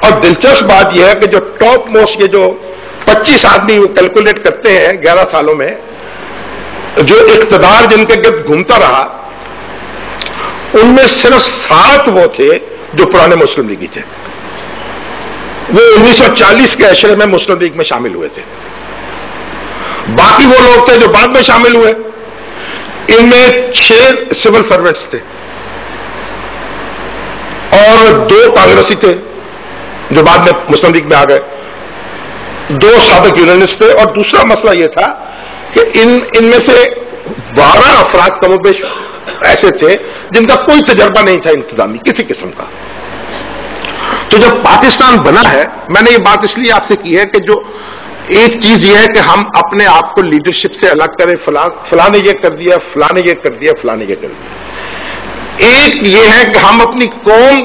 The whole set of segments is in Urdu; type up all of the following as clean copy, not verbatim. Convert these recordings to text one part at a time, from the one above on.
اور دلچسپ بات یہ ہے کہ جو ٹاپ موسٹ یہ جو 25 آدمی وہ کیلکولیٹ کرتے ہیں 11 سالوں میں جو اقتدار جن کے گرد گھومتا رہا، ان میں صرف 7 وہ تھے جو پرانے مسلم لیگی تھے. وہ 1940 کے عشرے میں مسلم لیگ میں شامل ہوئے تھے. باقی وہ لوگ تھے جو بعد میں شامل ہوئے. ان میں 6 سول سروینٹس تھے اور 2 کانگریسی تھے جو بعد میں مسلم لیگ میں آ گئے. 2 سابق یونینسٹ تھے. اور دوسرا مسئلہ یہ تھا کہ ان میں سے 12 افراد کم و بیش ایسے تھے جن کا کوئی تجربہ نہیں تھا انتظامی کسی قسم کا. تو جب پاکستان بنا ہے، میں نے یہ بات اس لیے آپ سے کی ہے کہ جو ایک چیز یہ ہے کہ ہم اپنے آپ کو لیڈرشپ سے الگ کریں، فلاں نے یہ کر دیا، فلاں نے یہ کر دیا، فلاں نے یہ کر دیا. ایک یہ ہے کہ ہم اپنی قوم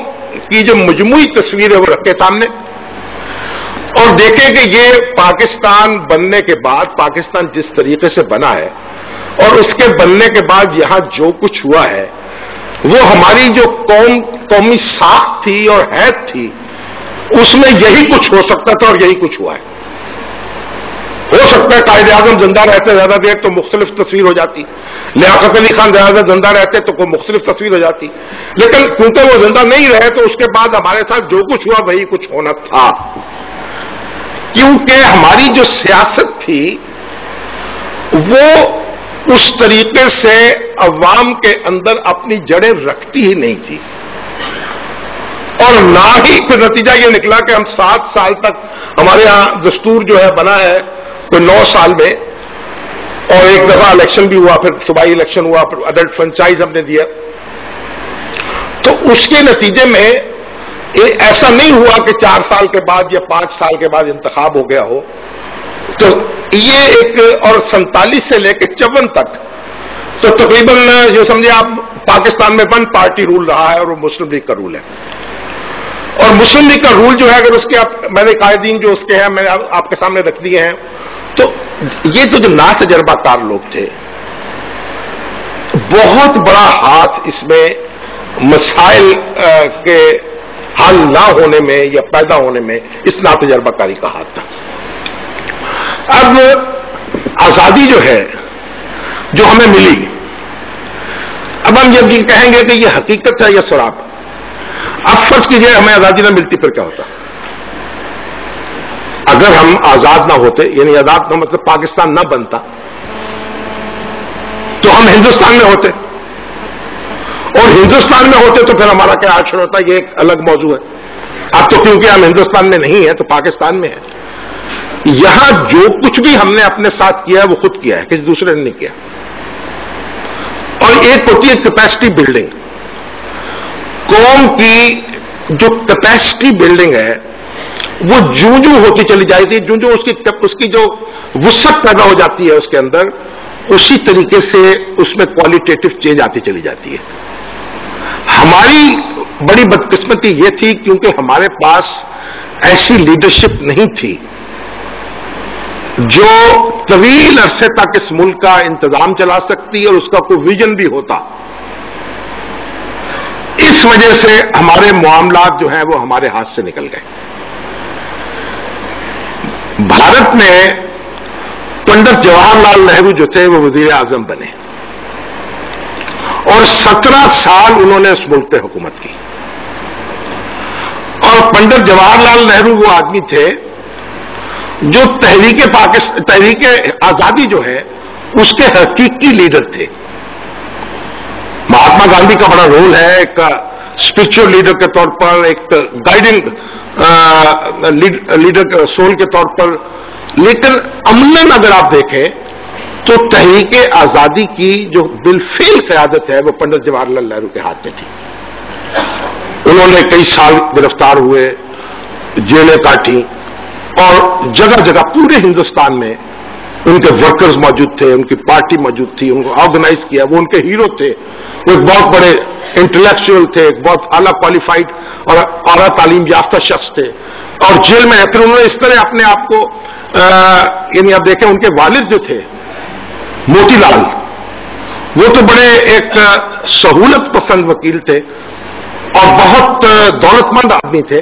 کی جو مجموعی تصویر ہے وہ رکھیں سامنے اور دیکھیں کہ یہ پاکستان بننے کے بعد پاکستان جس طریقے سے بنا ہے اور اس کے بننے کے بعد یہاں جو کچھ ہوا ہے وہ ہماری جو قومی ساخت تھی اور حیث تھی اس میں یہی کچھ ہو سکتا تھا اور یہی کچھ ہوا ہے. ہو سکتا ہے قائد اعظم زندہ رہتے زیادہ دیر تو مختلف تصویر ہو جاتی، لیاقت علی خان زیادہ زندہ رہتے تو کوئی مختلف تصویر ہو جاتی، لیکن کیونکہ وہ زندہ نہیں رہے تو اس کے بعد ہمارے ساتھ جو کچھ ہوا وہی کچھ ہونا تھا. کیونکہ ہماری جو سیاست تھی وہ اس طریقے سے عوام کے اندر اپنی جڑیں رکھتی ہی نہیں تھی. اور نہ ہی پھر نتیجہ یہ نکلا کہ ہم 7 سال تک ہمارے ہاں دستور جو ہے بنا ہے کوئی 9 سال میں، اور ایک دفعہ الیکشن بھی ہوا، پھر صوبائی الیکشن ہوا، پھر اڈلٹ فرنچائز ہم نے دیا. تو اس کے نتیجے میں ایسا نہیں ہوا کہ 4 سال کے بعد یا 5 سال کے بعد انتخاب ہو گیا ہو. تو یہ ایک اور 47 سے لے کے 54 تک تو تقریباً یہ سمجھے آپ پاکستان میں 1 پارٹی رول رہا ہے اور وہ مسلم لیگ کا رول ہے. اور مسلم لیگ کا رول جو ہے اگر اس کے میں نے قائدین جو اس کے ہیں میں نے آپ کے سامنے رکھ دیے ہیں. تو یہ تو جو نا تجربہ کار لوگ تھے بہت بڑا ہاتھ اس میں مسائل کے حل نہ ہونے میں یا پیدا ہونے میں اس نا تجربہ کاری کا ہاتھ تھا. اب آزادی جو ہے جو ہمیں ملی، اب ہم یہ کہیں گے کہ یہ حقیقت ہے یا سراب. اب فرض کیجئے ہمیں آزادی نہ ملتی پھر کیا ہوتا؟ اگر ہم آزاد نہ ہوتے، یعنی آزاد کا مطلب پاکستان نہ بنتا، تو ہم ہندوستان میں ہوتے، اور ہندوستان میں ہوتے تو پھر ہمارا کیا حشر ہوتا؟ یہ ایک الگ موضوع ہے. اب تو کیونکہ ہم ہندوستان میں نہیں ہیں تو پاکستان میں ہے. یہاں جو کچھ بھی ہم نے اپنے ساتھ کیا ہے وہ خود کیا ہے، کسی دوسرے نے نہیں کیا. اور ایک ہوتی ہے کیپیسٹی بلڈنگ. قوم کی جو کیپیسٹی بلڈنگ ہے وہ جوں ہوتی چلی جائے گی، جوں اس کی جو وسعت پیدا ہو جاتی ہے اس کے اندر، اسی طریقے سے اس میں کوالٹیٹیو چینج آتی چلی جاتی ہے. ہماری بڑی بدقسمتی یہ تھی کیونکہ ہمارے پاس ایسی لیڈرشپ نہیں تھی جو طویل عرصے تک اس ملک کا انتظام چلا سکتی اور اس کا کوئی ویژن بھی ہوتا. اس وجہ سے ہمارے معاملات جو ہیں وہ ہمارے ہاتھ سے نکل گئے. بھارت میں پنڈت جواہر لال نہرو جو تھے وہ وزیر اعظم بنے اور 17 سال انہوں نے اس ملک پہ حکومت کی. اور پنڈت جواہر لال نہرو وہ آدمی تھے جو تحریک آزادی جو ہے اس کے حقیقی لیڈر تھے. مہاتما گاندھی کا بڑا رول ہے ایک اسپرچل لیڈر کے طور پر، ایک گائیڈنگ لیڈر سول کے طور پر. لیکن عملاً اگر آپ دیکھیں تو تحریک آزادی کی جو بالفعل قیادت ہے وہ پنڈت جواہر لال نہرو کے ہاتھ میں تھی. انہوں نے کئی سال گرفتار ہوئے، جیلیں کاٹی، اور جگہ جگہ پورے ہندوستان میں ان کے ورکرز موجود تھے، ان کی پارٹی موجود تھی، ان کو آرگنائز کیا. وہ ان کے ہیرو تھے. وہ ایک بہت بڑے انٹلیکچوئل تھے، ایک بہت اعلیٰ کوالیفائڈ اور اعلیٰ تعلیم یافتہ شخص تھے. اور جیل میں پھر انہوں نے اس طرح اپنے آپ کو یعنی آپ دیکھیں ان کے والد جو تھے موتی لال، وہ تو بڑے ایک سہولت پسند وکیل تھے اور بہت دولت مند آدمی تھے.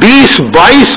20-22